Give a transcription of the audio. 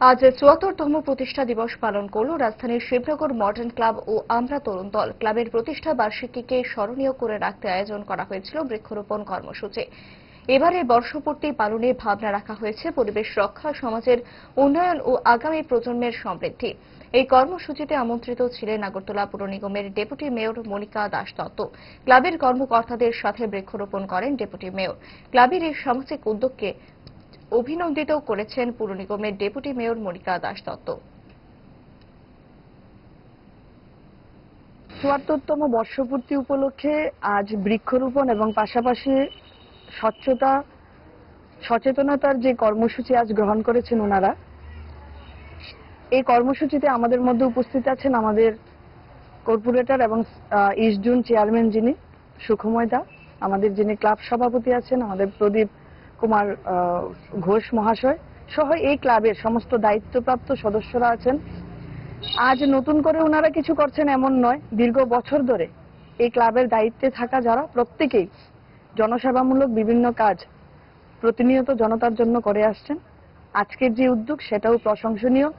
আজ ৭৪তম প্রতিষ্ঠা দিবস পালন করল রাজধানীর শিবনগর মডার্ন ক্লাব ও আমরা তরুণ দল। ক্লাবের প্রতিষ্ঠা বার্ষিকীকে স্মরণীয় করে রাখতে আয়োজন করা হয়েছিল বৃক্ষরোপণ কর্মসূচি। এবারের বর্ষপূর্তি পালনে ভাবনা রাখা হয়েছে পরিবেশ রক্ষা, সমাজের উন্নয়ন ও আগামী প্রজন্মের সমৃদ্ধি। এই কর্মসূচিতে আমন্ত্রিত ছিলেন আগরতলা পুর নিগমের ডেপুটি মেয়র মনিকা দাস দত্ত। ক্লাবের কর্মকর্তাদের সাথে বৃক্ষরোপণ করেন ডেপুটি মেয়র। ক্লাবের এই সামাজিক উদ্যোগকে অভিনন্দিত করেছেন পুর নিগমের ডেপুটি মেয়র মনিকা দাস দত্ত। ৭৪তম বর্ষপূর্তি উপলক্ষে আজ বৃক্ষরোপণ এবং পাশাপাশি সচেতনতার যে কর্মসূচি আজ গ্রহণ করেছেন ওনারা, এই কর্মসূচিতে আমাদের মধ্যে উপস্থিত আছেন আমাদের কর্পোরেটর এবং ইস্ট জোন চেয়ারম্যান যিনি সুখময় দা, আমাদের যিনি ক্লাব সভাপতি আছেন আমাদের প্রদীপ কুমার ঘোষ মহাশয় সহ এই ক্লাবের সমস্ত দায়িত্বপ্রাপ্ত সদস্যরা আছেন। আজ নতুন করে ওনারা কিছু করছেন এমন নয়, দীর্ঘ বছর ধরে এই ক্লাবের দায়িত্বে থাকা যারা প্রত্যেকেই জনসেবামূলক বিভিন্ন কাজ প্রতিনিয়ত জনতার জন্য করে আসছেন। আজকের যে উদ্যোগ সেটাও প্রশংসনীয়।